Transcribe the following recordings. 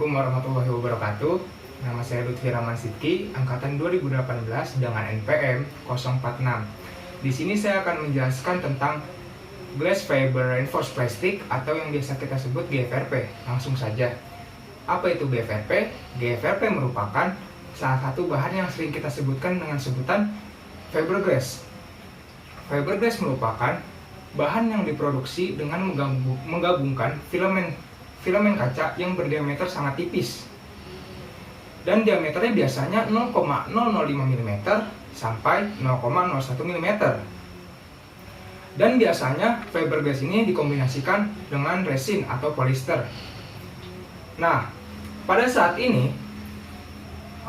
Assalamualaikum warahmatullahi wabarakatuh. Nama saya Lutfi Rahman Sidki, angkatan 2018 dengan NPM 046. Di sini saya akan menjelaskan tentang Glass Fiber Reinforced Plastic atau yang biasa kita sebut GFRP. Langsung saja. Apa itu GFRP? GFRP merupakan salah satu bahan yang sering kita sebutkan dengan sebutan fiberglass. Fiberglass merupakan bahan yang diproduksi dengan menggabungkan filamen kaca yang berdiameter sangat tipis. Dan diameternya biasanya 0,005 mm sampai 0,01 mm. Dan biasanya fiberglass ini dikombinasikan dengan resin atau polyester. Nah, pada saat ini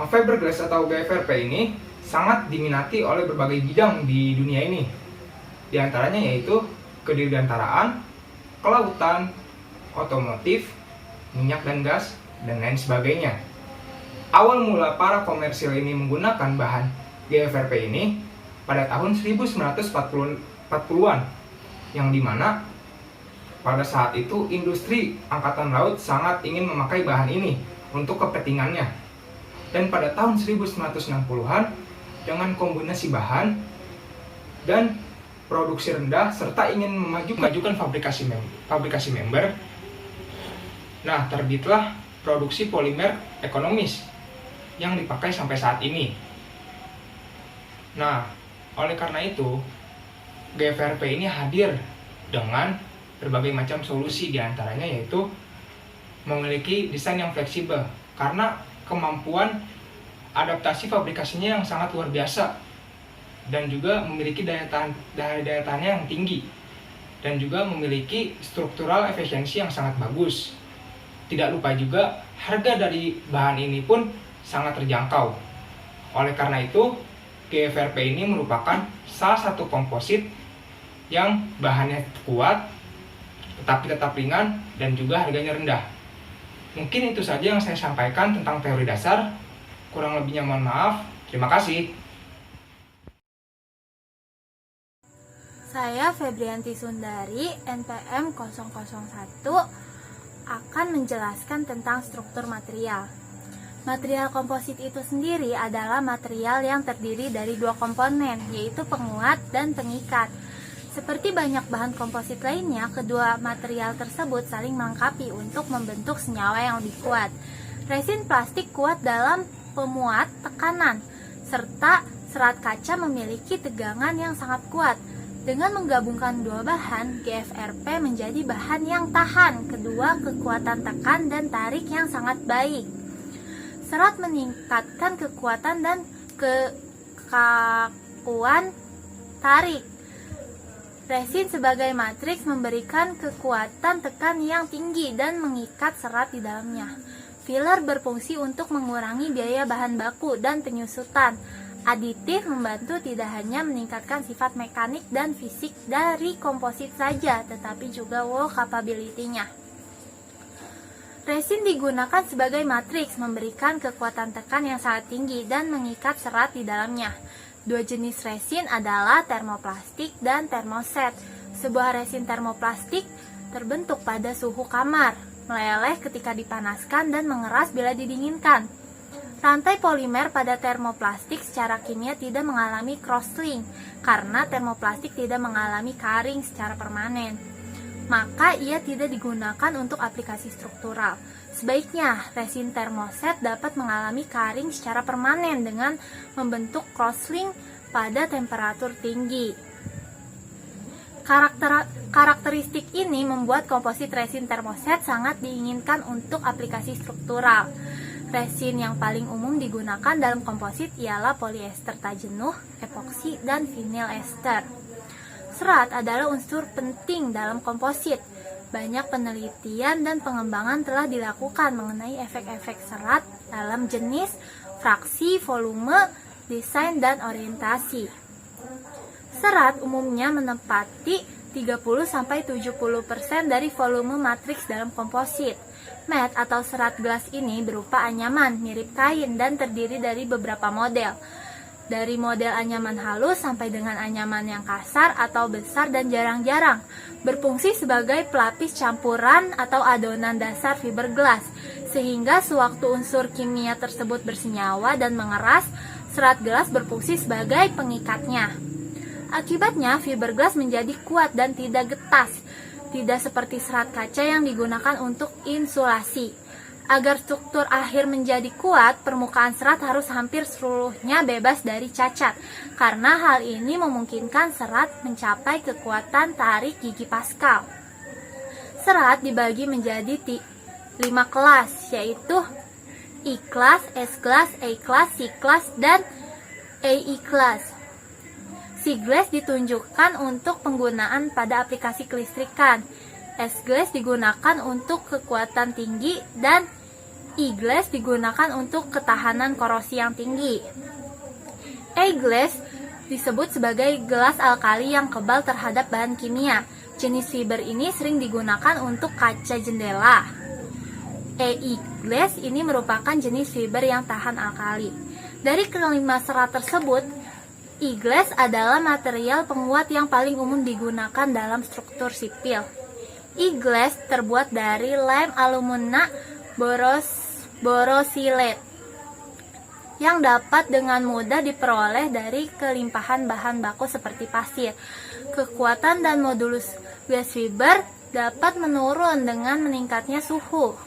fiberglass atau GFRP ini sangat diminati oleh berbagai bidang di dunia ini. Di antaranya yaitu kedirgantaraan, kelautan, otomotif, minyak dan gas, dan lain sebagainya. Awal mula para komersil ini menggunakan bahan GFRP ini pada tahun 1940-an, yang dimana pada saat itu industri angkatan laut sangat ingin memakai bahan ini untuk kepentingannya. Dan pada tahun 1960-an, dengan kombinasi bahan dan produksi rendah serta ingin memajukan fabrikasi member, nah terbitlah produksi polimer ekonomis yang dipakai sampai saat ini. Nah, oleh karena itu GFRP ini hadir dengan berbagai macam solusi, diantaranya yaitu memiliki desain yang fleksibel karena kemampuan adaptasi fabrikasinya yang sangat luar biasa, dan juga memiliki daya tahannya yang tinggi, dan juga memiliki struktural efisiensi yang sangat bagus. Tidak lupa juga harga dari bahan ini pun sangat terjangkau. Oleh karena itu, GFRP ini merupakan salah satu komposit yang bahannya kuat, tetapi tetap ringan, dan juga harganya rendah. Mungkin itu saja yang saya sampaikan tentang teori dasar. Kurang lebihnya mohon maaf. Terima kasih. Saya Febrianti Sundari, NPM 001, akan menjelaskan tentang struktur material. Material komposit itu sendiri adalah material yang terdiri dari dua komponen, yaitu penguat dan pengikat. Seperti banyak bahan komposit lainnya, kedua material tersebut saling melengkapi untuk membentuk senyawa yang lebih kuat. Resin plastik kuat dalam pemuat tekanan, serta serat kaca memiliki tegangan yang sangat kuat. Dengan menggabungkan dua bahan, GFRP menjadi bahan yang tahan kedua kekuatan tekan dan tarik yang sangat baik. Serat meningkatkan kekuatan dan kekakuan tarik. Resin sebagai matriks memberikan kekuatan tekan yang tinggi dan mengikat serat di dalamnya. Filler berfungsi untuk mengurangi biaya bahan baku dan penyusutan. Aditif membantu tidak hanya meningkatkan sifat mekanik dan fisik dari komposit saja, tetapi juga wall capability-nya. Resin digunakan sebagai matriks, memberikan kekuatan tekan yang sangat tinggi dan mengikat serat di dalamnya. Dua jenis resin adalah termoplastik dan termoset. Sebuah resin termoplastik terbentuk pada suhu kamar, meleleh ketika dipanaskan dan mengeras bila didinginkan. Rantai polimer pada termoplastik secara kimia tidak mengalami cross-link karena termoplastik tidak mengalami karing secara permanen. Maka ia tidak digunakan untuk aplikasi struktural. Sebaiknya, resin termoset dapat mengalami karing secara permanen dengan membentuk crosslink pada temperatur tinggi. Karakteristik ini membuat komposit resin termoset sangat diinginkan untuk aplikasi struktural. Resin yang paling umum digunakan dalam komposit ialah polyester tak jenuh, epoksi, dan vinyl ester. Serat adalah unsur penting dalam komposit. Banyak penelitian dan pengembangan telah dilakukan mengenai efek-efek serat dalam jenis, fraksi, volume, desain, dan orientasi. Serat umumnya menempati 30-70% dari volume matriks dalam komposit. Matte atau serat gelas ini berupa anyaman, mirip kain, dan terdiri dari beberapa model. dari model anyaman halus sampai dengan anyaman yang kasar atau besar dan jarang-jarang, berfungsi sebagai pelapis campuran atau adonan dasar fiberglass, sehingga sewaktu unsur kimia tersebut bersenyawa dan mengeras, serat gelas berfungsi sebagai pengikatnya. Akibatnya, fiberglass menjadi kuat dan tidak getas, tidak seperti serat kaca yang digunakan untuk insulasi. Agar struktur akhir menjadi kuat, permukaan serat harus hampir seluruhnya bebas dari cacat, karena hal ini memungkinkan serat mencapai kekuatan tarik gigi Pascal. Serat dibagi menjadi 5 kelas, yaitu I-class, S-class, A-class, C-class, dan AE-class. C-glass ditunjukkan untuk penggunaan pada aplikasi kelistrikan. S-glass digunakan untuk kekuatan tinggi dan E-glass digunakan untuk ketahanan korosi yang tinggi. A-glass disebut sebagai gelas alkali yang kebal terhadap bahan kimia. Jenis fiber ini sering digunakan untuk kaca jendela. AE-glass ini merupakan jenis fiber yang tahan alkali. Dari kelima serat tersebut, E-glass adalah material penguat yang paling umum digunakan dalam struktur sipil. E-glass terbuat dari lem alumina borosilate yang dapat dengan mudah diperoleh dari kelimpahan bahan baku seperti pasir. Kekuatan dan modulus glass fiber dapat menurun dengan meningkatnya suhu.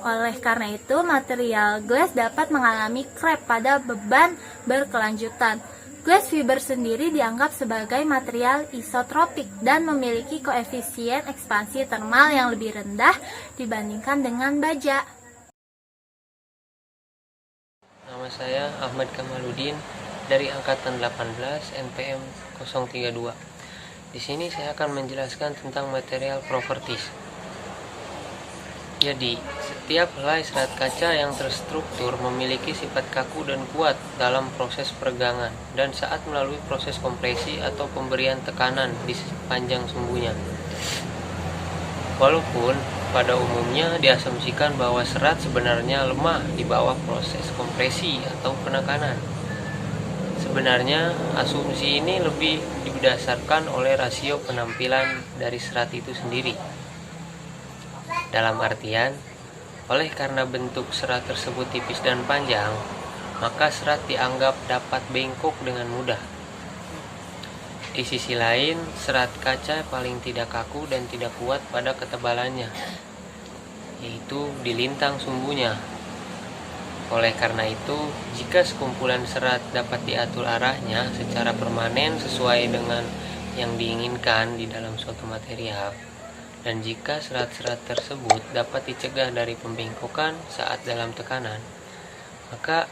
Oleh karena itu, material glass dapat mengalami krep pada beban berkelanjutan. Glass fiber sendiri dianggap sebagai material isotropik dan memiliki koefisien ekspansi termal yang lebih rendah dibandingkan dengan baja. Nama saya Ahmad Kamaludin dari angkatan 18 NPM 032. Di sini saya akan menjelaskan tentang material properties. Jadi, setiap helai serat kaca yang terstruktur memiliki sifat kaku dan kuat dalam proses peregangan dan saat melalui proses kompresi atau pemberian tekanan di sepanjang sumbunya. Walaupun pada umumnya diasumsikan bahwa serat sebenarnya lemah di bawah proses kompresi atau penekanan. Sebenarnya, asumsi ini lebih didasarkan oleh rasio penampilan dari serat itu sendiri. Dalam artian, oleh karena bentuk serat tersebut tipis dan panjang, maka serat dianggap dapat bengkok dengan mudah. Di sisi lain, serat kaca paling tidak kaku dan tidak kuat pada ketebalannya, yaitu di lintang sumbunya. Oleh karena itu, jika sekumpulan serat dapat diatur arahnya secara permanen sesuai dengan yang diinginkan di dalam suatu material, dan jika serat-serat tersebut dapat dicegah dari pembengkokan saat dalam tekanan, maka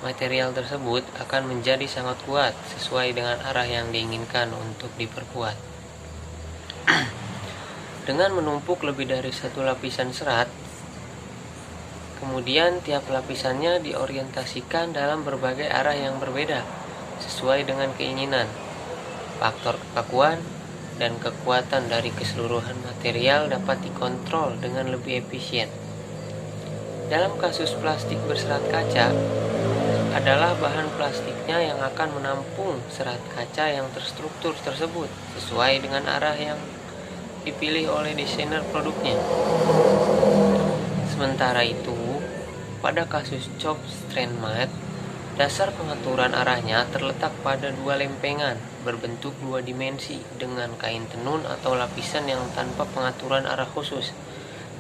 material tersebut akan menjadi sangat kuat sesuai dengan arah yang diinginkan untuk diperkuat. Dengan menumpuk lebih dari satu lapisan serat, kemudian tiap lapisannya diorientasikan dalam berbagai arah yang berbeda sesuai dengan keinginan. Faktor kekakuan dan kekuatan dari keseluruhan material dapat dikontrol dengan lebih efisien. Dalam kasus plastik berserat kaca, adalah bahan plastiknya yang akan menampung serat kaca yang terstruktur tersebut sesuai dengan arah yang dipilih oleh desainer produknya. Sementara itu, pada kasus chop strand mat, dasar pengaturan arahnya terletak pada dua lempengan berbentuk dua dimensi dengan kain tenun atau lapisan yang tanpa pengaturan arah khusus.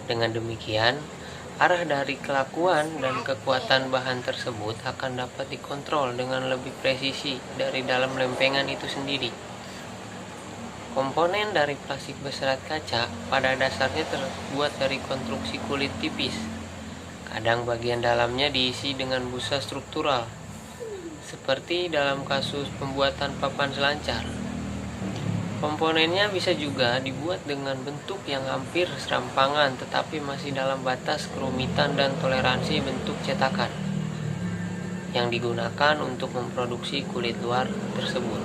Dengan demikian, arah dari kelakuan dan kekuatan bahan tersebut akan dapat dikontrol dengan lebih presisi dari dalam lempengan itu sendiri. Komponen dari plastik berserat kaca pada dasarnya terbuat dari konstruksi kulit tipis. Kadang bagian dalamnya diisi dengan busa struktural, seperti dalam kasus pembuatan papan selancar. Komponennya bisa juga dibuat dengan bentuk yang hampir serampangan tetapi masih dalam batas kerumitan dan toleransi bentuk cetakan yang digunakan untuk memproduksi kulit luar tersebut.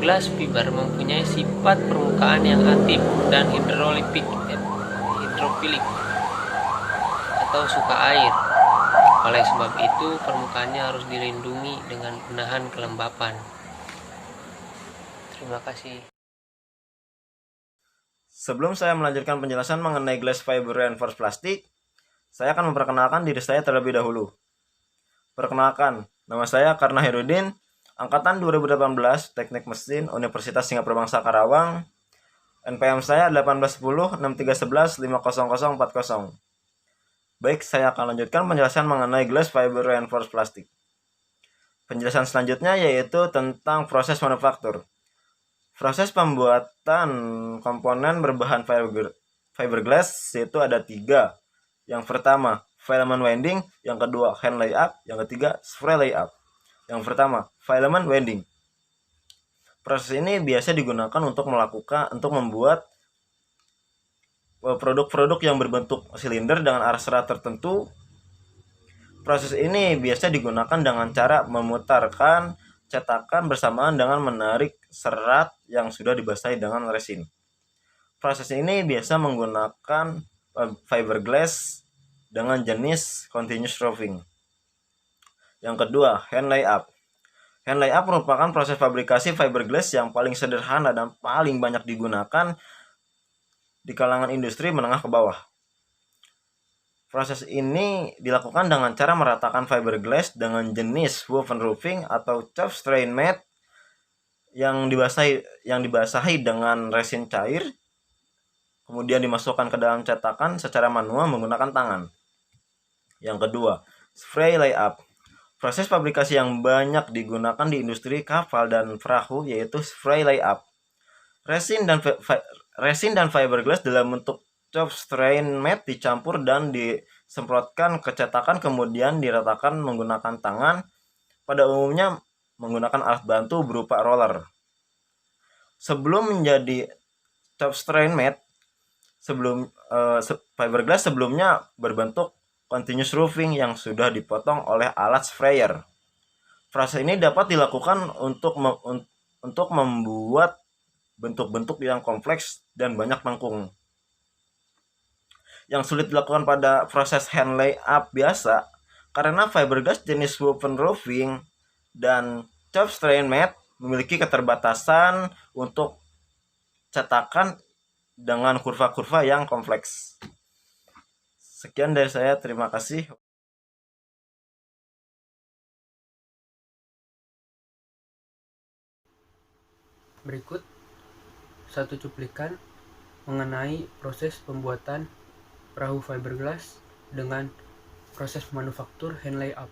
Glass fiber mempunyai sifat permukaan yang aktif dan hidrofilik atau suka air. Oleh sebab itu, permukaannya harus dilindungi dengan penahan kelembapan. Terima kasih. Sebelum saya melanjutkan penjelasan mengenai glass fiber reinforced plastik, saya akan memperkenalkan diri saya terlebih dahulu. Perkenalkan, nama saya Karna Herudin, Angkatan 2018, Teknik Mesin, Universitas Singapura Bangsa Karawang. NPM saya 18106311500040. Baik, saya akan lanjutkan penjelasan mengenai glass fiber reinforced plastik. Penjelasan selanjutnya yaitu tentang proses manufaktur. Proses pembuatan komponen berbahan fiberglass yaitu ada 3. Yang pertama, filament winding, yang kedua, hand layup, yang ketiga, spray layup. Yang pertama, filament winding. Proses ini biasa digunakan untuk membuat produk-produk yang berbentuk silinder dengan arah serat tertentu. Proses ini biasa digunakan dengan cara memutarkan cetakan bersamaan dengan menarik serat yang sudah dibasahi dengan resin. Proses ini biasa menggunakan fiberglass dengan jenis continuous roving. Yang kedua, hand layup. Hand layup merupakan proses fabrikasi fiberglass yang paling sederhana dan paling banyak digunakan di kalangan industri menengah ke bawah. Proses ini dilakukan dengan cara meratakan fiberglass dengan jenis woven roofing atau chopped strain mat yang dibasahi dengan resin cair, kemudian dimasukkan ke dalam cetakan secara manual menggunakan tangan. Yang kedua, spray layup. Proses fabrikasi yang banyak digunakan di industri kapal dan perahu yaitu spray layup. Resin dan fiberglass dalam bentuk chopped strain mat dicampur dan disemprotkan ke cetakan kemudian diratakan menggunakan tangan, pada umumnya menggunakan alat bantu berupa roller. Sebelum menjadi chopped strain mat, fiberglass sebelumnya berbentuk continuous roofing yang sudah dipotong oleh alat sprayer. Proses ini dapat dilakukan untuk membuat bentuk-bentuk yang kompleks dan banyak lengkung. Yang sulit dilakukan pada proses hand layup biasa karena fiberglass jenis woven roofing dan chopped strain mat memiliki keterbatasan untuk cetakan dengan kurva-kurva yang kompleks. Sekian dari saya, terima kasih. Berikut satu cuplikan mengenai proses pembuatan perahu fiberglass dengan proses manufaktur hand layup.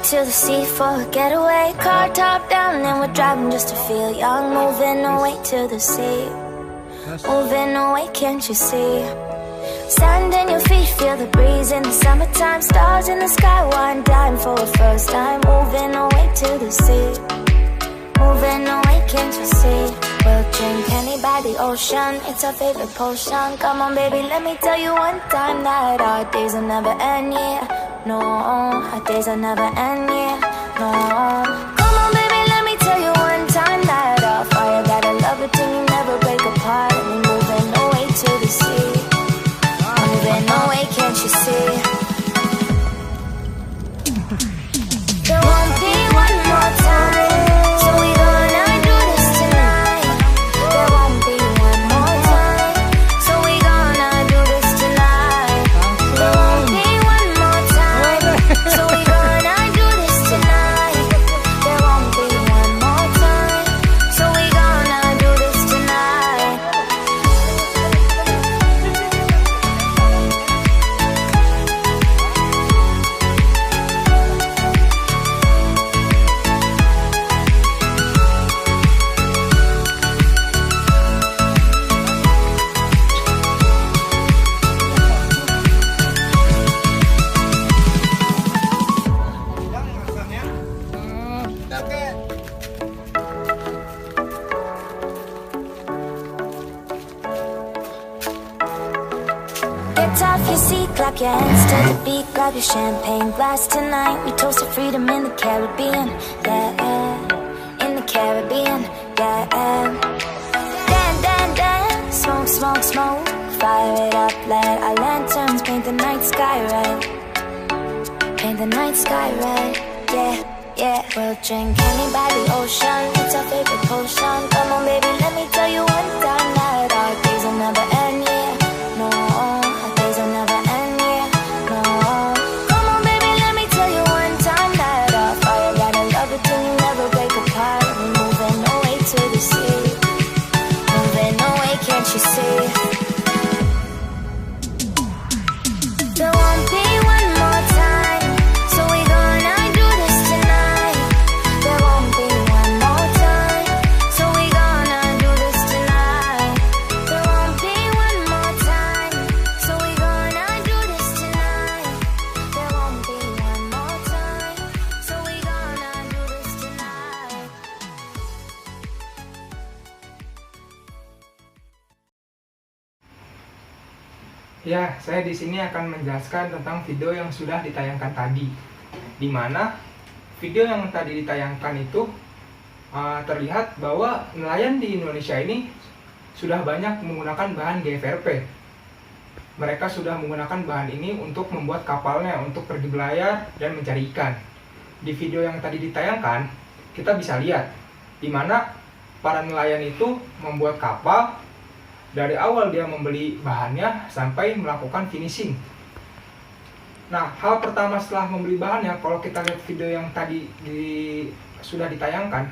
To the sea for a getaway, car top down and we're driving just to feel young. Moving away to the sea, moving away, can't you see? Sand in your feet, feel the breeze in the summertime. Stars in the sky, one dime for a first time. Moving away to the sea, moving away, can't you see? We'll drink honey by the ocean, it's our favorite potion. Come on baby, let me tell you one time that our days will never end, yeah. No, our days will never end, yeah. No, come on baby, let me tell you one time that our fire got a love it till you never break apart. And we're moving away to the sea, moving away, can't you see? There won't be one more time, so we gonna do this tonight. There won't be one more time, so we gonna do this tonight. There won't be one more time, so we gonna do this tonight. There won't be one more time, so we gonna do this tonight. Get off your seat, clap your hands to the beat. Grab your champagne glass tonight. We toast to freedom in the Caribbean, yeah, in the Caribbean, yeah. Dan, dan, dan, smoke, smoke, smoke. Fire it up, let our lanterns paint the night sky red. Paint the night sky red, yeah, yeah. We'll drink honey by the ocean, it's our favorite potion. Come on baby, let me tell you one time that our days will never end, yeah. No, our days will never end, yeah. No, come on baby, let me tell you one time that our fire got a love it till you never break apart. We're moving away to the sea, moving away, can't you see? There won't be one more time, so we gonna do this tonight. There won't be one more time, so we gonna do this tonight. There won't be one more time, so we gonna do this tonight. There won't be one more time, so we gonna do this tonight. Ya, saya di sini akan menjelaskan tentang video yang sudah ditayangkan tadi. Di mana video yang tadi ditayangkan itu terlihat bahwa nelayan di Indonesia ini sudah banyak menggunakan bahan GFRP. Mereka sudah menggunakan bahan ini untuk membuat kapalnya untuk pergi berlayar dan mencari ikan. Di video yang tadi ditayangkan, kita bisa lihat di mana para nelayan itu membuat kapal. Dari awal dia membeli bahannya sampai melakukan finishing. Nah, hal pertama setelah membeli bahannya, kalau kita lihat video yang tadi sudah ditayangkan,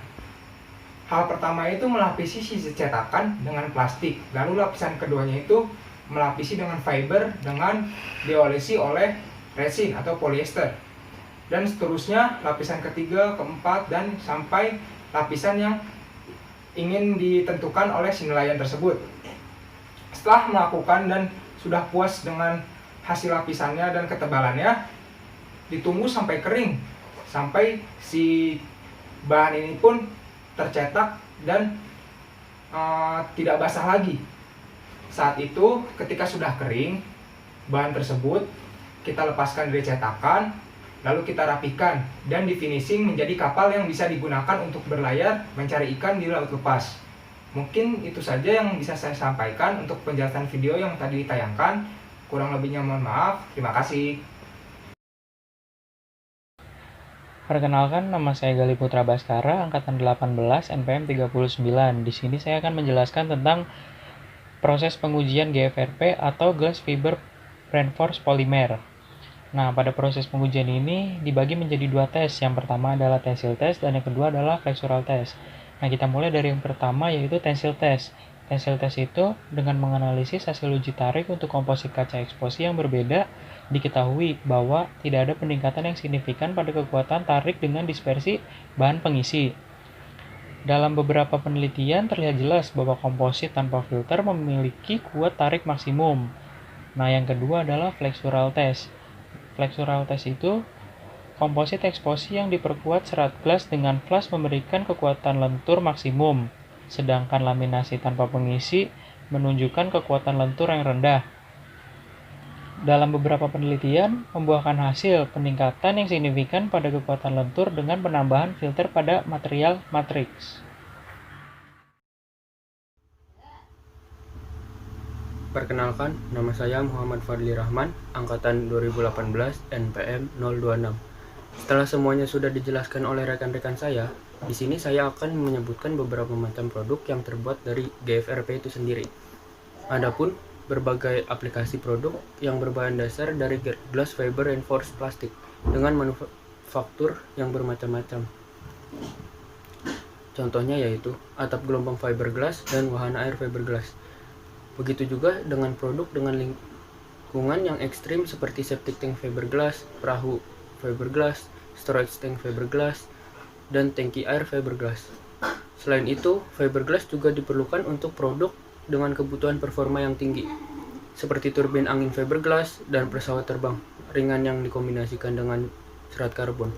hal pertama itu melapisi sisi cetakan dengan plastik. Lalu lapisan keduanya itu melapisi dengan fiber dengan diolesi oleh resin atau polyester. Dan seterusnya lapisan ketiga, keempat, dan sampai lapisan yang ingin ditentukan oleh si nelayan tersebut. Setelah melakukan dan sudah puas dengan hasil lapisannya dan ketebalannya, ditunggu sampai kering, sampai si bahan ini pun tercetak dan tidak basah lagi. Saat itu ketika sudah kering, bahan tersebut kita lepaskan dari cetakan, lalu kita rapikan dan di finishing menjadi kapal yang bisa digunakan untuk berlayar mencari ikan di laut lepas. Mungkin itu saja yang bisa saya sampaikan untuk penjelasan video yang tadi ditayangkan. Kurang lebihnya mohon maaf. Terima kasih. Perkenalkan, nama saya Gali Putra Baskara, angkatan 18, NPM 39. Di sini saya akan menjelaskan tentang proses pengujian GFRP atau Glass Fiber Reinforced Polymer. Nah, pada proses pengujian ini dibagi menjadi dua tes. Yang pertama adalah tensile test dan yang kedua adalah flexural test. Nah, kita mulai dari yang pertama yaitu tensile test. Tensile test itu dengan menganalisis hasil uji tarik untuk komposit kaca eksposi yang berbeda, diketahui bahwa tidak ada peningkatan yang signifikan pada kekuatan tarik dengan dispersi bahan pengisi. Dalam beberapa penelitian terlihat jelas bahwa komposit tanpa filter memiliki kuat tarik maksimum. Nah, yang kedua adalah flexural test. Flexural test itu komposit eksposi yang diperkuat serat glass dengan flash memberikan kekuatan lentur maksimum, sedangkan laminasi tanpa pengisi menunjukkan kekuatan lentur yang rendah. Dalam beberapa penelitian, membuahkan hasil peningkatan yang signifikan pada kekuatan lentur dengan penambahan filter pada material matriks. Perkenalkan, nama saya Muhammad Fadli Rahman, angkatan 2018, NPM 026. Setelah semuanya sudah dijelaskan oleh rekan-rekan saya, di sini saya akan menyebutkan beberapa macam produk yang terbuat dari GFRP itu sendiri. Adapun berbagai aplikasi produk yang berbahan dasar dari glass fiber reinforced plastik dengan manufaktur yang bermacam-macam. Contohnya yaitu atap gelombang fiberglass dan wahana air fiberglass. Begitu juga dengan produk dengan lingkungan yang ekstrim seperti septic tank fiberglass, perahu fiberglass, storage tank fiberglass, dan tangki air fiberglass. Selain itu, fiberglass juga diperlukan untuk produk dengan kebutuhan performa yang tinggi, seperti turbin angin fiberglass dan pesawat terbang ringan yang dikombinasikan dengan serat karbon.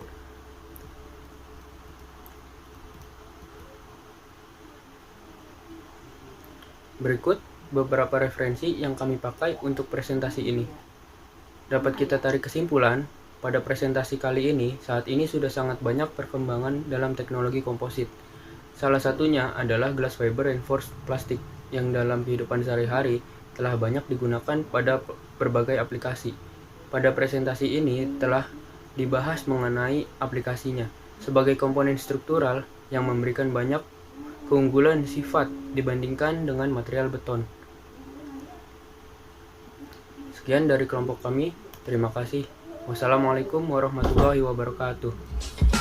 Berikut beberapa referensi yang kami pakai untuk presentasi ini. Dapat kita tarik kesimpulan, pada presentasi kali ini, saat ini sudah sangat banyak perkembangan dalam teknologi komposit. Salah satunya adalah glass fiber reinforced plastik yang dalam kehidupan sehari-hari telah banyak digunakan pada berbagai aplikasi. Pada presentasi ini telah dibahas mengenai aplikasinya sebagai komponen struktural yang memberikan banyak keunggulan sifat dibandingkan dengan material beton. Sekian dari kelompok kami. Terima kasih. Wassalamualaikum warahmatullahi wabarakatuh.